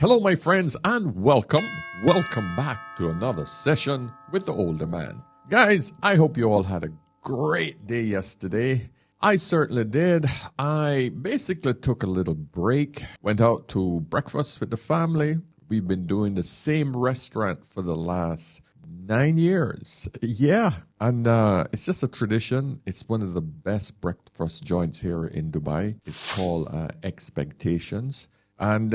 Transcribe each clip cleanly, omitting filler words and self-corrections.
Hello, my friends, and welcome back to another session with the older man. Guys, I hope you all had a great day yesterday. I certainly did. I basically took a little break, went out to breakfast with the family. We've been doing the same restaurant for the last 9 years. Yeah. And it's just a tradition. It's one of the best breakfast joints here in Dubai. It's called Expectations. And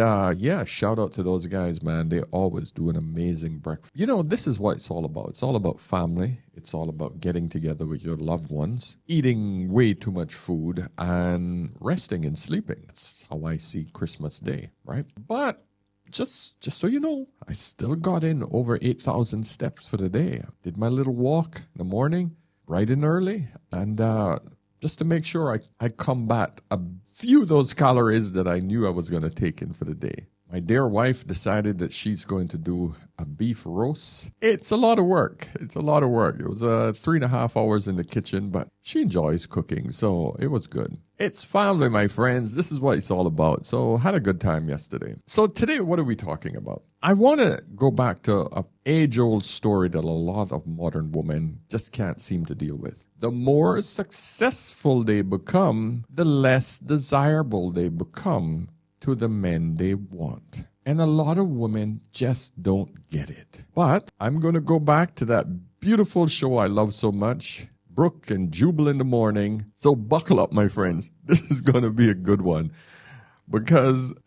shout out to those guys, man. They always do an amazing breakfast. You know, this is what it's all about. It's all about family. It's all about getting together with your loved ones, eating way too much food, and resting and sleeping. That's how I see Christmas Day, right? But just so you know, I still got in over 8,000 steps for the day. Did my little walk in the morning, bright and early, and just to make sure I combat a few of those calories that I knew I was going to take in for the day. My dear wife decided that she's going to do a beef roast. It's a lot of work. It was 3.5 hours in the kitchen, but she enjoys cooking, so it was good. It's family, my friends. This is what it's all about. So had a good time yesterday. So today, what are we talking about? I want to go back to an age-old story that a lot of modern women just can't seem to deal with. The more successful they become, the less desirable they become to the men they want. And a lot of women just don't get it. But I'm going to go back to that beautiful show I love so much, Brook and Juble in the morning. So buckle up, my friends. This is going to be a good one.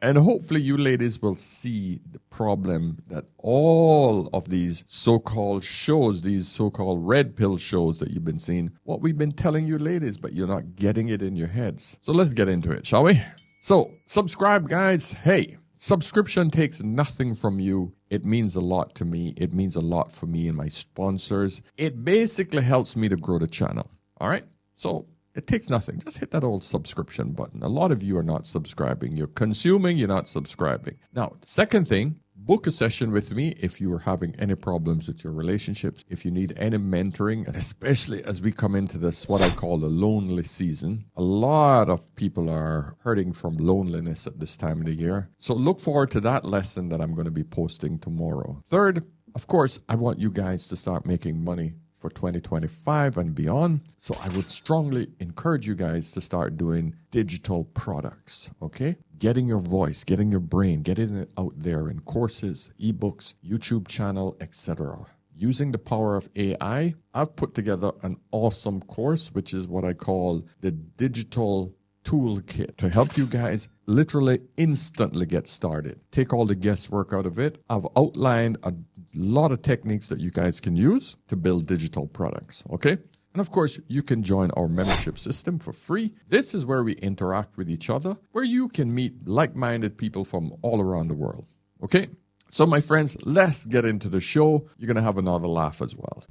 And hopefully you ladies will see the problem that all of these so-called shows, these so-called red pill shows that you've been seeing, what we've been telling you ladies, but you're not getting it in your heads. So let's get into it, shall we? So subscribe, guys. Hey, subscription takes nothing from you. It means a lot to me. It means a lot for me and my sponsors. It basically helps me to grow the channel. All right? So it takes nothing. Just hit that old subscription button. A lot of you are not subscribing. You're consuming, you're not subscribing. Now, second thing, book a session with me if you are having any problems with your relationships, if you need any mentoring, and especially as we come into this, what I call the lonely season. A lot of people are hurting from loneliness at this time of the year. So look forward to that lesson that I'm going to be posting tomorrow. Third, of course, I want you guys to start making money for 2025 and beyond. So I would strongly encourage you guys to start doing digital products, okay? Getting your voice, getting your brain, getting it out there in courses, ebooks, YouTube channel, etc. Using the power of AI, I've put together an awesome course, which is what I call the digital toolkit to help you guys literally instantly get started. Take all the guesswork out of it. I've outlined a lot of techniques that you guys can use to build digital products, okay? And of course, you can join our membership system for free. This is where we interact with each other, where you can meet like-minded people from all around the world, okay? So my friends, let's get into the show. You're going to have another laugh as well.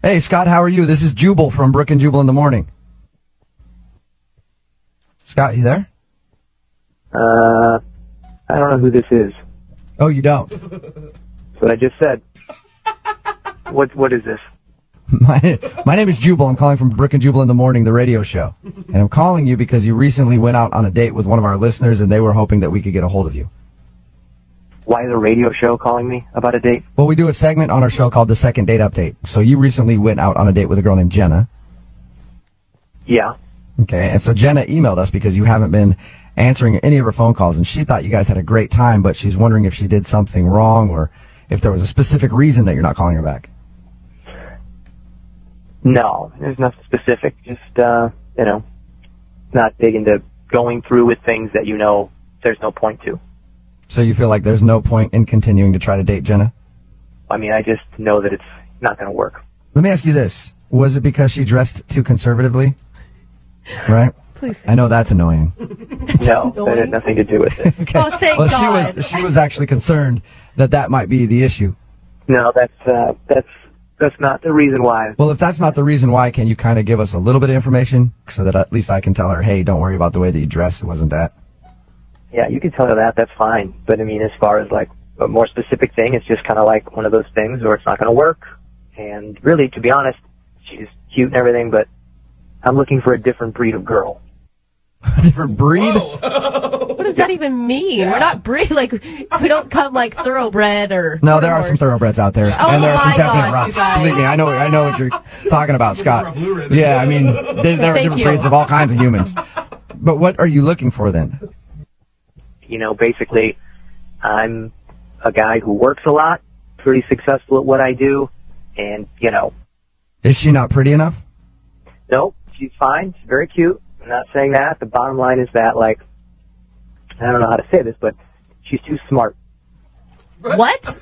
Hey, Scott, how are you? This is Juble from Brook and Juble in the morning. Scott, you there? I don't know who this is. Oh, you don't? That's what I just said. What is this? My name is Juble. I'm calling from Brook and Juble in the morning, the radio show. And I'm calling you because you recently went out on a date with one of our listeners, and they were hoping that we could get a hold of you. Why is a radio show calling me about a date? Well, we do a segment on our show called The Second Date Update. So you recently went out on a date with a girl named Jenna. Yeah. Okay, and so Jenna emailed us because you haven't been answering any of her phone calls, and she thought you guys had a great time, but she's wondering if she did something wrong or if there was a specific reason that you're not calling her back. No, there's nothing specific. Just, not big into going through with things that you know there's no point to. So you feel like there's no point in continuing to try to date Jenna? I mean, I just know that it's not going to work. Let me ask you this. Was it because she dressed too conservatively? Right? Please. I know that's annoying. No, that had nothing to do with it. Okay. Oh, thank well, God. she was actually concerned that might be the issue. No, that's not the reason why. Well, if that's not the reason why, can you kind of give us a little bit of information so that at least I can tell her, hey, don't worry about the way that you dress. It wasn't that. Yeah, you can tell her that. That's fine. But, I mean, as far as, like, a more specific thing, it's just kind of like one of those things where it's not going to work. And really, to be honest, she's cute and everything, but I'm looking for a different breed of girl. A different breed? What does does that even mean? We're not like we don't come like thoroughbred or. No, there are some thoroughbreds out there, Oh and there are some my definite gosh, roughs. you guys. Believe me, I know what you're talking about, Scott. Yeah, I mean, there are Thank different you. breeds of all kinds of humans. But what are you looking for then? Basically, I'm a guy who works a lot, pretty successful at what I do, and, Is she not pretty enough? no, she's fine. She's very cute. I'm not saying that. The bottom line is that, I don't know how to say this, but she's too smart. What?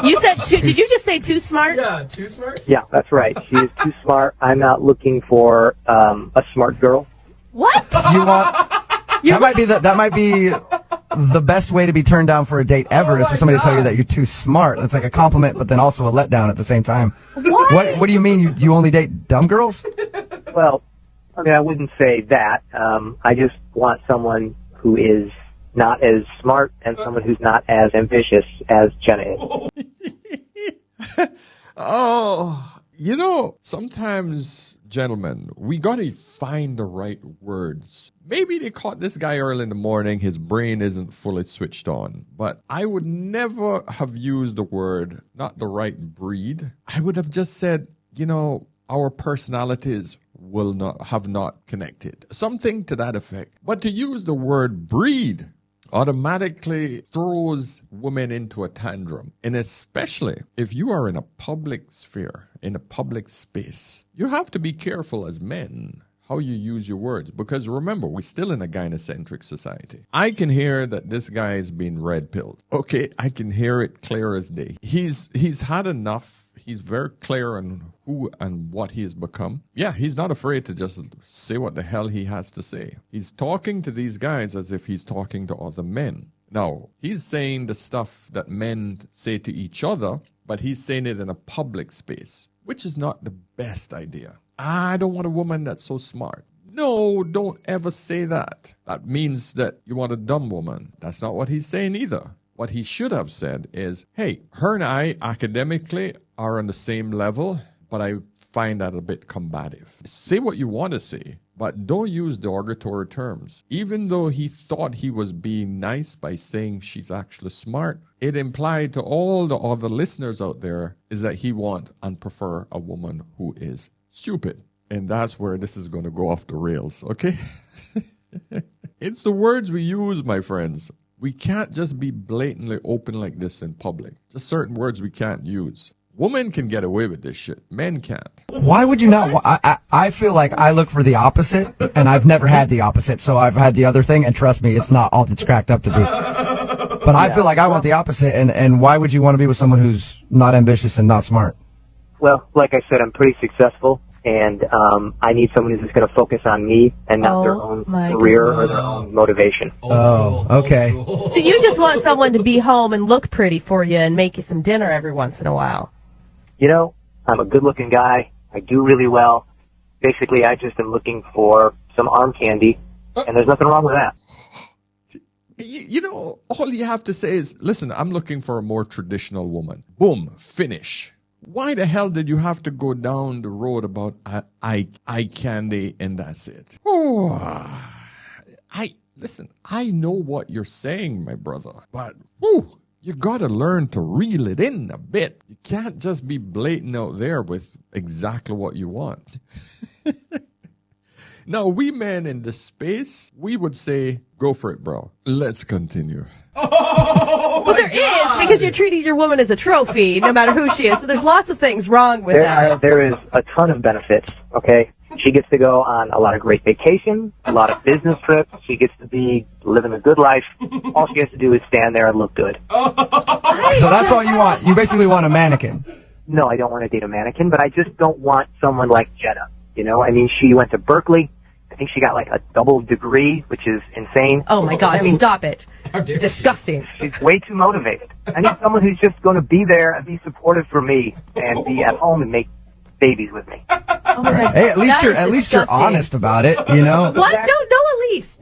You said? Did you just say too smart? Yeah, too smart? Yeah, that's right. She is too smart. I'm not looking for a smart girl. What? You want? That might be the best way to be turned down for a date ever, is for somebody to tell you that you're too smart. That's like a compliment, but then also a letdown at the same time. What? What do you mean? You only date dumb girls? Well, I wouldn't say that. I just want someone who is not as smart and someone who's not as ambitious as Jenna is. Oh, sometimes, gentlemen, we got to find the right words. Maybe they caught this guy early in the morning. His brain isn't fully switched on. But I would never have used the word, not the right breed. I would have just said, our personalities have not connected. Something to that effect. But to use the word breed automatically throws women into a tantrum. And especially if you are in a public sphere, in a public space, you have to be careful as men how you use your words. Because remember, we're still in a gynocentric society. I can hear that this guy is being red-pilled. Okay, I can hear it clear as day. He's had enough. He's very clear on who and what he has become. Yeah, he's not afraid to just say what the hell he has to say. He's talking to these guys as if he's talking to other men. Now, he's saying the stuff that men say to each other, but he's saying it in a public space, which is not the best idea. I don't want a woman that's so smart. No, don't ever say that. That means that you want a dumb woman. That's not what he's saying either. What he should have said is, hey, her and I academically are on the same level, but I find that a bit combative. Say what you want to say, but don't use derogatory terms. Even though he thought he was being nice by saying she's actually smart, it implied to all the other listeners out there is that he want and prefer a woman who is stupid. And that's where this is going to go off the rails, okay? It's the words we use, my friends. We can't just be blatantly open like this in public. Just certain words we can't use. Women can get away with this shit. Men can't. Why would you not? I feel like I look for the opposite, and I've never had the opposite, so I've had the other thing, and trust me, it's not all it's cracked up to be. But I feel like I want the opposite, and why would you want to be with someone who's not ambitious and not smart? Well, like I said, I'm pretty successful, and I need someone who's just going to focus on me and not their own career or their own motivation. Okay. So you just want someone to be home and look pretty for you and make you some dinner every once in a while. I'm a good-looking guy. I do really well. Basically, I just am looking for some arm candy, and there's nothing wrong with that. All you have to say is, listen, I'm looking for a more traditional woman. Boom, finish. Why the hell did you have to go down the road about eye candy and that's it? Listen, I know what you're saying, my brother, but you got to learn to reel it in a bit. You can't just be blatant out there with exactly what you want. Now, we men in this space, we would say, go for it, bro. Let's continue. Well, there is, because you're treating your woman as a trophy, no matter who she is. So there's lots of things wrong with that. There is a ton of benefits, okay? She gets to go on a lot of great vacations, a lot of business trips. She gets to be living a good life. All she has to do is stand there and look good. So that's all you want. You basically want a mannequin. No, I don't want to date a mannequin, but I just don't want someone like Jenna. She went to Berkeley. I think she got like a double degree, which is insane. Oh my gosh, stop it. Disgusting. She's way too motivated. I need someone who's just going to be there and be supportive for me and be at home and make babies with me. Oh my God. Hey, at least you're honest about it, What? No, at least.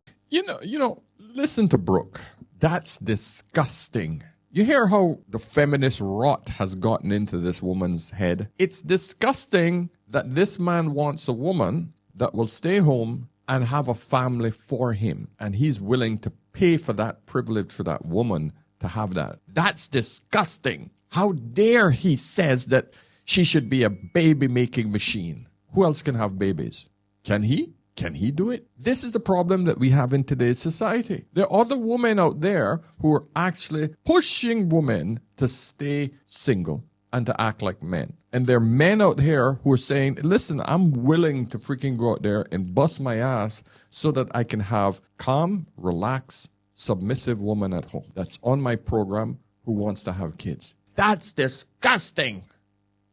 Listen to Brooke. That's disgusting. You hear how the feminist rot has gotten into this woman's head? It's disgusting that this man wants a woman that will stay home and have a family for him, and he's willing to pay for that privilege for that woman to have that. That's disgusting. How dare he says that she should be a baby-making machine. Who else can have babies? Can he? Can he do it? This is the problem that we have in today's society. There are other women out there who are actually pushing women to stay single and to act like men. And there are men out here who are saying, listen, I'm willing to freaking go out there and bust my ass so that I can have calm, relaxed, submissive woman at home that's on my program who wants to have kids. That's disgusting.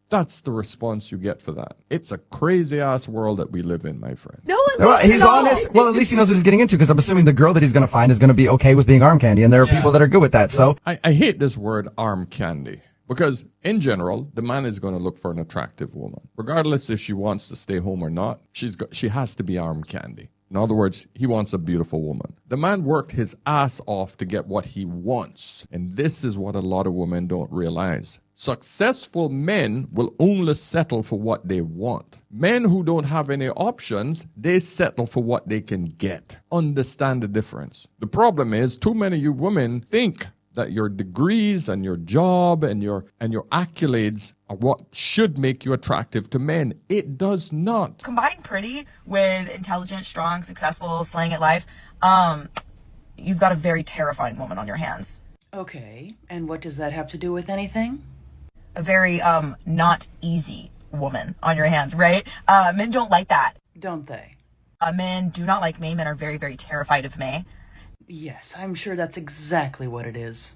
That's the response you get for that. It's a crazy-ass world that we live in, my friend. No one Well, he's honest. Well, at least he knows what he's getting into, because I'm assuming the girl that he's going to find is going to be okay with being arm candy, and there are people that are good with that. So I hate this word arm candy because, in general, the man is going to look for an attractive woman. Regardless if she wants to stay home or not, she has to be arm candy. In other words, he wants a beautiful woman. The man worked his ass off to get what he wants. And this is what a lot of women don't realize. Successful men will only settle for what they want. Men who don't have any options, they settle for what they can get. Understand the difference. The problem is, too many of you women think that your degrees and your job and your accolades are what should make you attractive to men. It does not. Combining pretty with intelligent, strong, successful, slaying at life, you've got a very terrifying woman on your hands. Okay, and what does that have to do with anything? A very, not easy woman on your hands, right? Men don't like that. Don't they? Men do not like me. Men are very, very terrified of me. Yes, I'm sure that's exactly what it is.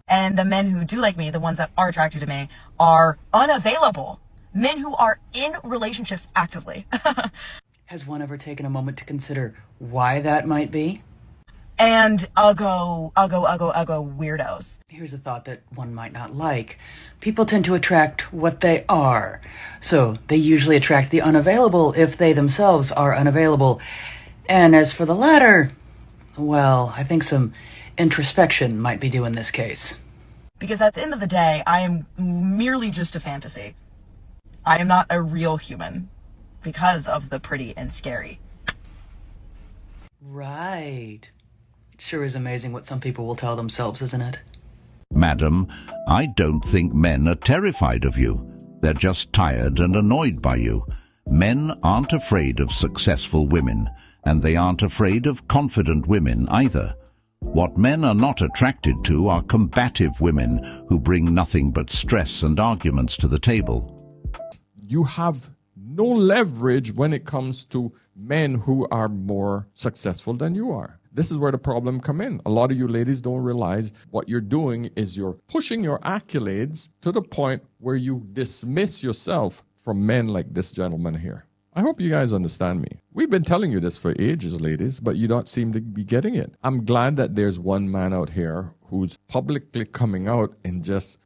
And the men who do like me, the ones that are attracted to me, are unavailable. Men who are in relationships actively. Has one ever taken a moment to consider why that might be? And uggo weirdos. Here's a thought that one might not like. People tend to attract what they are. So they usually attract the unavailable if they themselves are unavailable. And as for the latter, well, I think some introspection might be due in this case. Because at the end of the day, I am merely just a fantasy. I am not a real human because of the pretty and scary. Right. It sure is amazing what some people will tell themselves, isn't it? Madam, I don't think men are terrified of you. They're just tired and annoyed by you. Men aren't afraid of successful women, and they aren't afraid of confident women either. What men are not attracted to are combative women who bring nothing but stress and arguments to the table. You have no leverage when it comes to men who are more successful than you are. This is where the problem come in. A lot of you ladies don't realize what you're doing is you're pushing your accolades to the point where you dismiss yourself from men like this gentleman here. I hope you guys understand me. We've been telling you this for ages, ladies, but you don't seem to be getting it. I'm glad that there's one man out here who's publicly coming out and just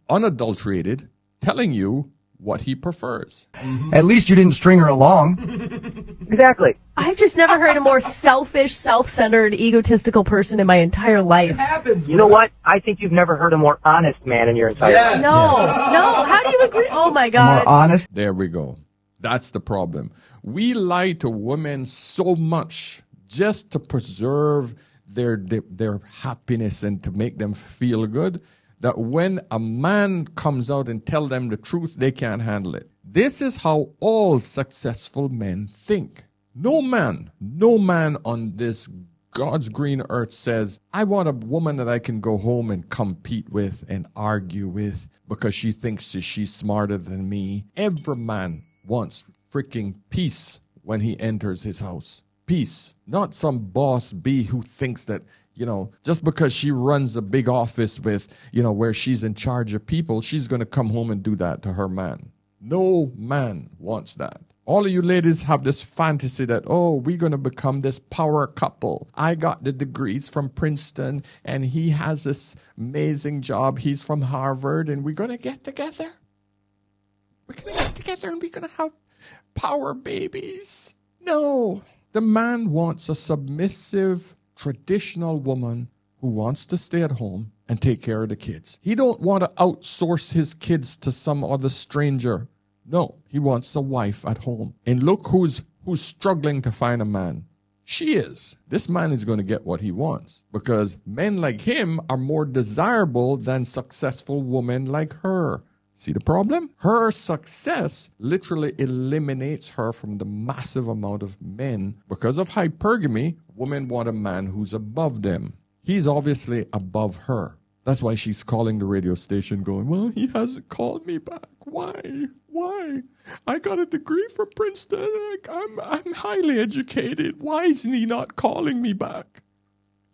unadulterated telling you what he prefers. at least you didn't string her along. Exactly. I've just never heard a more selfish, self-centered, egotistical person in my entire life. You know what? I think you've never heard a more honest man in your entire life. No. How do you agree? Oh my More God. honest. There we go. That's the problem. We lie to women so much just to preserve their happiness and to make them feel good that when a man comes out and tell them the truth, they can't handle it. This is how all successful men think. No man on this God's green earth says, I want a woman that I can go home and compete with and argue with because she thinks she's smarter than me. Every man wants freaking peace when he enters his house. Peace. Not some boss bee who thinks that, just because she runs a big office with, where she's in charge of people, she's going to come home and do that to her man. No man wants that. All of you ladies have this fantasy that, we're going to become this power couple. I got the degrees from Princeton and he has this amazing job. He's from Harvard and we're going to get together. We're going to get together and we're going to have power babies. No, the man wants a submissive, traditional woman who wants to stay at home and take care of the kids. He don't want to outsource his kids to some other stranger. No, he wants a wife at home. And look who's struggling to find a man. she is. This man is going to get what he wants because men like him are more desirable than successful women like her. See the problem? Her success literally eliminates her from the massive amount of men. Because of hypergamy, women want a man who's above them. He's obviously above her. That's why she's calling the radio station going, well, he hasn't called me back. Why? Why? I got a degree from Princeton. I'm highly educated. Why isn't he not calling me back?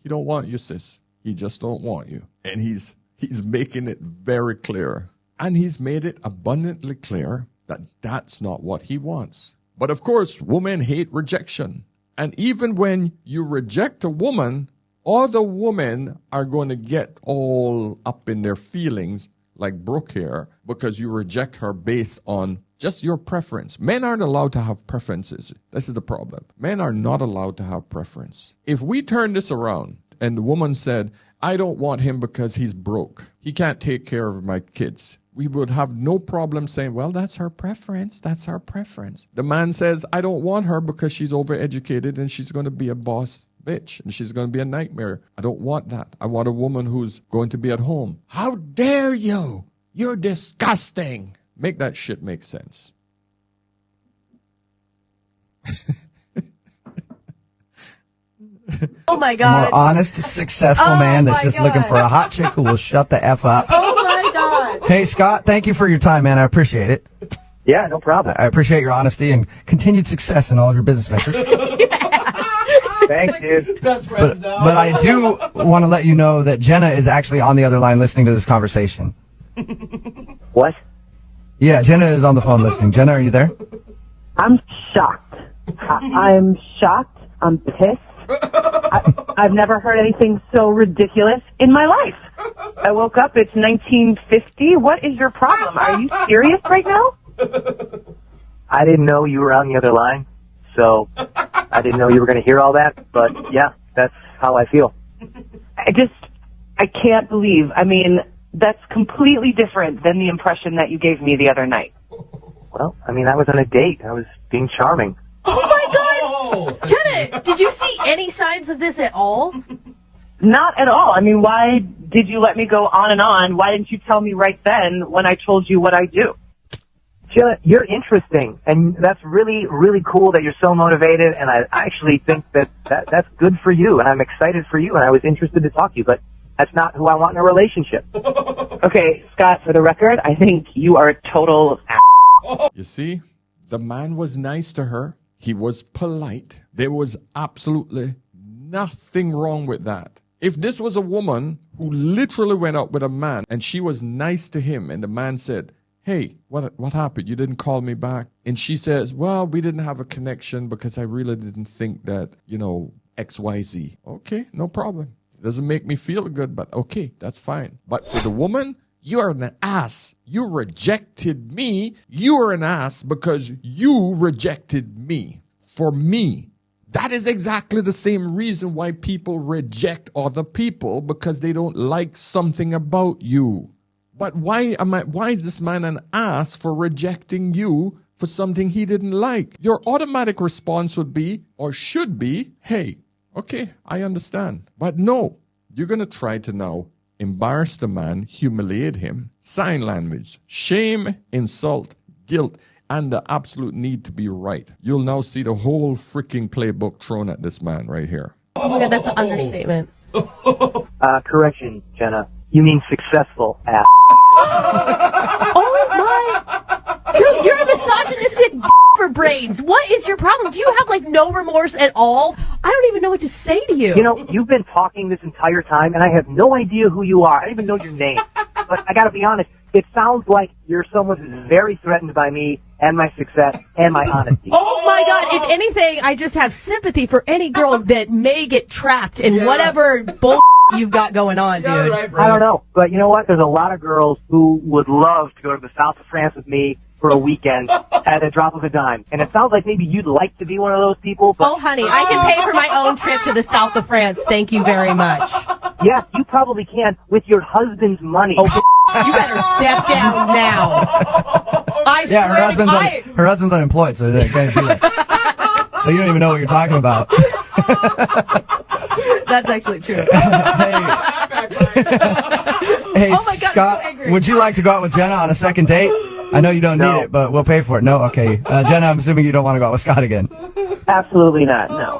He don't want you, sis. He just don't want you. And he's making it very clear. And he's made it abundantly clear that that's not what he wants. But of course, women hate rejection. And even when you reject a woman, other women are going to get all up in their feelings, like Brooke here, because you reject her based on just your preference. Men aren't allowed to have preferences. This is the problem. Men are not allowed to have preference. If we turn this around and the woman said, I don't want him because he's broke. He can't take care of my kids. We would have no problem saying, well, that's her preference. That's her preference. The man says, I don't want her because she's overeducated and she's going to be a boss bitch and she's going to be a nightmare. I don't want that. I want a woman who's going to be at home. How dare you? You're disgusting. Make that shit make sense. Oh my A God. more honest, successful man that's my just God. looking for a hot chick who will shut the F up. Oh my God. Hey, Scott, thank you for your time, man. I appreciate it. Yeah, no problem. I appreciate your honesty and continued success in all of your business ventures. Thanks, dude. Best friends now. But I do want to let you know that Jenna is actually on the other line listening to this conversation. What? Yeah, Jenna is on the phone listening. Jenna, are you there? I'm shocked. I'm shocked. I'm pissed. I've never heard anything so ridiculous in my life. I woke up, it's 1950. What is your problem? Are you serious right now? I didn't know you were on the other line, so I didn't know you were going to hear all that, but yeah, that's how I feel. I can't believe. I mean, that's completely different than the impression that you gave me the other night. Well, I mean, I was on a date. I was being charming. Oh my gosh! Jenna, did you see any signs of this at all? Not at all. I mean, why did you let me go on and on? Why didn't you tell me right then when I told you what I do? Jenna, you're interesting, and that's really, really cool that you're so motivated, and I actually think that's good for you, and I'm excited for you, and I was interested to talk to you, but that's not who I want in a relationship. Okay, Scott, for the record, I think you are a total You see, the man was nice to her. He was polite. There was absolutely nothing wrong with that. If this was a woman who literally went out with a man and she was nice to him and the man said, hey, what happened? You didn't call me back. And she says, well, we didn't have a connection because I really didn't think that, XYZ. Okay, no problem. It doesn't make me feel good, but okay, that's fine. But for the woman, you're an ass. You rejected me. You're an ass because you rejected me. For me. That is exactly the same reason why people reject other people, because they don't like something about you. But why is this man an ass for rejecting you for something he didn't like? Your automatic response would be, or should be, hey, okay, I understand. But no, you're going to try to now embarrass the man, humiliate him, sign language, shame, insult, guilt, and the absolute need to be right. You'll now see the whole freaking playbook thrown at this man right here. Oh my God, that's an understatement. Correction, Jenna. You mean successful, ass. Oh my... Dude, you're a misogynistic for brains. What is your problem? Do you have, no remorse at all? I don't even know what to say to you. You've been talking this entire time, and I have no idea who you are. I don't even know your name. But I gotta be honest, it sounds like you're someone who's very threatened by me and my success and my honesty. Oh my God, if anything, I just have sympathy for any girl that may get trapped in whatever bull you've got going on, dude. I don't know, but you know what? There's a lot of girls who would love to go to the south of France with me for a weekend at a drop of a dime. And it sounds like maybe you'd like to be one of those people. But oh, honey, I can pay for my own trip to the south of France. Thank you very much. Yes, you probably can with your husband's money. Oh, you better step down now. Her husband's unemployed, so they can't do it. So you don't even know what you're talking about. That's actually true. Hey, Oh my God, Scott, I'm so angry. would you like to go out with Jenna on a second date? I know you don't No. need it, but we'll pay for it. No? Okay. Jenna, I'm assuming you don't want to go out with Scott again. Absolutely not, no.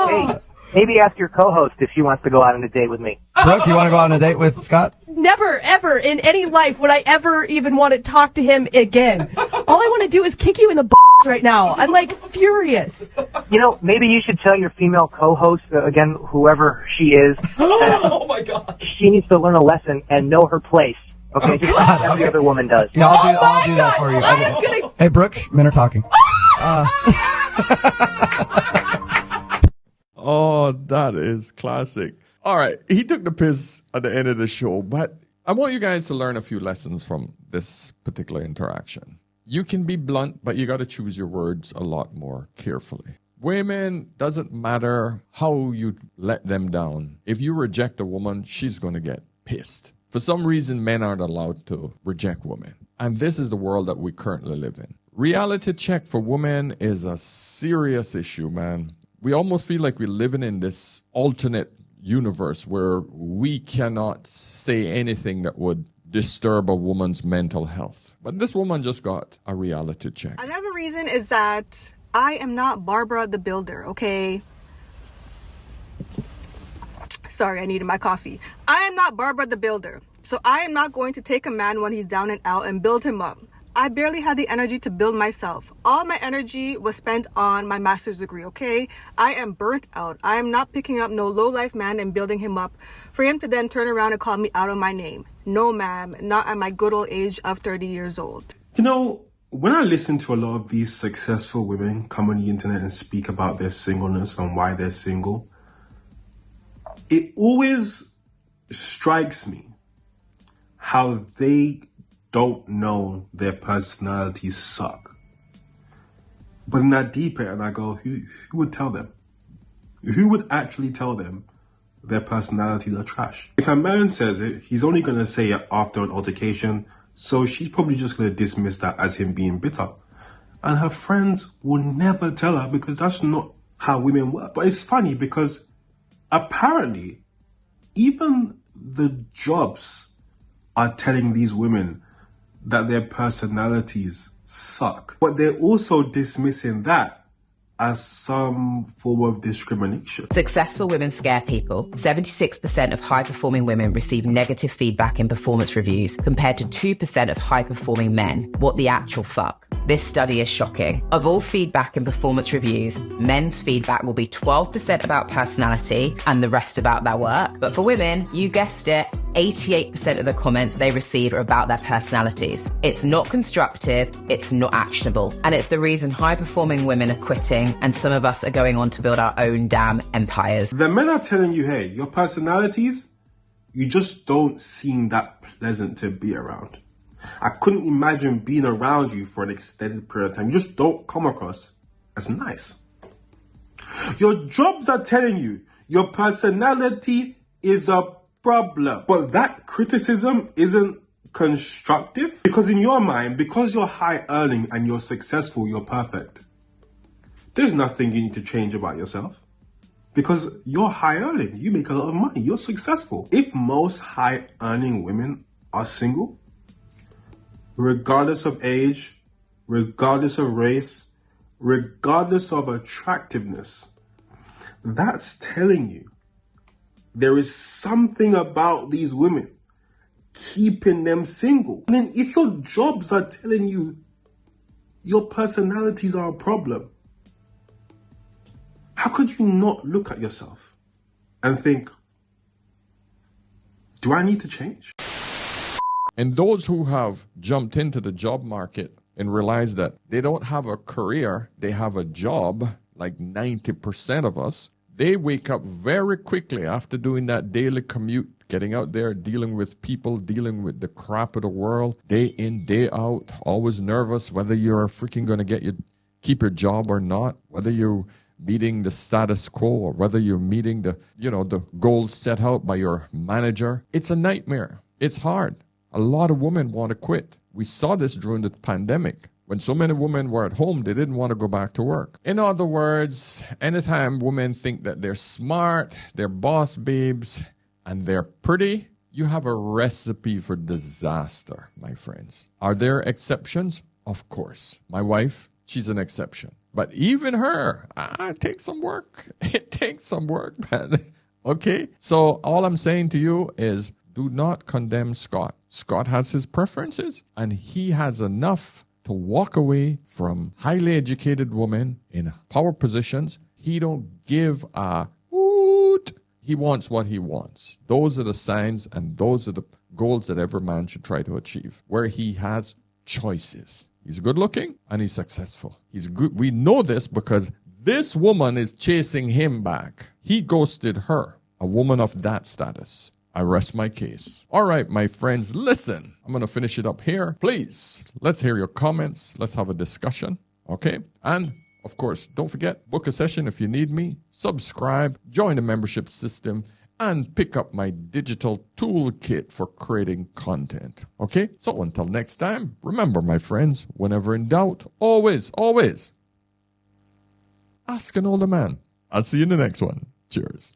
Hey, maybe ask your co-host if she wants to go out on a date with me. Brooke, you want to go out on a date with Scott? Never, ever, in any life would I ever even want to talk to him again. All I want to do is kick you in the right now. I'm like furious. You know, maybe you should tell your female co-host, again, whoever she is, Oh my God. she needs to learn a lesson and know her place. Okay, just like every other woman does. Yeah, I'll do that for you. I'm gonna... Hey, Brooke, men are talking. Oh, that is classic. All right. He took the piss at the end of the show, but I want you guys to learn a few lessons from this particular interaction. You can be blunt, but you got to choose your words a lot more carefully. Women, doesn't matter how you let them down. If you reject a woman, she's going to get pissed. For some reason, men aren't allowed to reject women. And this is the world that we currently live in. Reality check for women is a serious issue, man. We almost feel like we're living in this alternate universe where we cannot say anything that would disturb a woman's mental health. But this woman just got a reality check. Another reason is that I am not Barbara the Builder, okay? Sorry, I needed my coffee. I am not Barbara the Builder. So I am not going to take a man when he's down and out and build him up. I barely had the energy to build myself. All my energy was spent on my master's degree, okay? I am burnt out. I am not picking up no low-life man and building him up for him to then turn around and call me out on my name. No, ma'am, not at my good old age of 30 years old. You know, when I listen to a lot of these successful women come on the internet and speak about their singleness and why they're single, it always strikes me how they don't know their personalities suck. But in that deeper end, I go, who would tell them? Who would actually tell them their personalities are trash? If a man says it, he's only going to say it after an altercation, so she's probably just going to dismiss that as him being bitter. And her friends will never tell her because that's not how women work. But it's funny because apparently even the jobs are telling these women that their personalities suck. But they're also dismissing that as some form of discrimination. Successful women scare people. 76% of high-performing women receive negative feedback in performance reviews, compared to 2% of high-performing men. What the actual fuck? This study is shocking. Of all feedback in performance reviews, men's feedback will be 12% about personality and the rest about their work. But for women, you guessed it, 88% of the comments they receive are about their personalities. It's not constructive, it's not actionable, and it's the reason high-performing women are quitting and some of us are going on to build our own damn empires. The men are telling you, hey, your personalities, you just don't seem that pleasant to be around. I couldn't imagine being around you for an extended period of time. You just don't come across as nice. Your jobs are telling you your personality is a problem. But that criticism isn't constructive because in your mind, because you're high earning and you're successful, you're perfect. There's nothing you need to change about yourself because you're high earning. You make a lot of money. You're successful. If most high earning women are single, regardless of age, regardless of race, regardless of attractiveness, that's telling you there is something about these women keeping them single. And then if your jobs are telling you your personalities are a problem, how could you not look at yourself and think, do I need to change? And those who have jumped into the job market and realized that they don't have a career, they have a job, like 90% of us, they wake up very quickly after doing that daily commute, getting out there, dealing with people, dealing with the crap of the world, day in, day out, always nervous whether you're freaking going to keep your job or not, whether you're meeting the status quo or whether you're meeting the goals set out by your manager. It's a nightmare. It's hard. A lot of women want to quit. We saw this during the pandemic. When so many women were at home, they didn't want to go back to work. In other words, anytime women think that they're smart, they're boss babes, and they're pretty, you have a recipe for disaster, my friends. Are there exceptions? Of course. My wife, she's an exception. But even her, it takes some work. It takes some work, man. Okay? So all I'm saying to you is do not condemn Scott. Scott has his preferences, and he has enough to walk away from highly educated women in power positions. He don't give a hoot. He wants what he wants. Those are the signs and those are the goals that every man should try to achieve, where he has choices. He's good looking and he's successful. He's good. We know this because this woman is chasing him back. He ghosted her, a woman of that status. I rest my case. All right, my friends, listen. I'm going to finish it up here. Please, let's hear your comments. Let's have a discussion. Okay? And, of course, don't forget, book a session if you need me. Subscribe, join the membership system, and pick up my digital toolkit for creating content. Okay? So until next time, remember, my friends, whenever in doubt, always, always ask an older man. I'll see you in the next one. Cheers.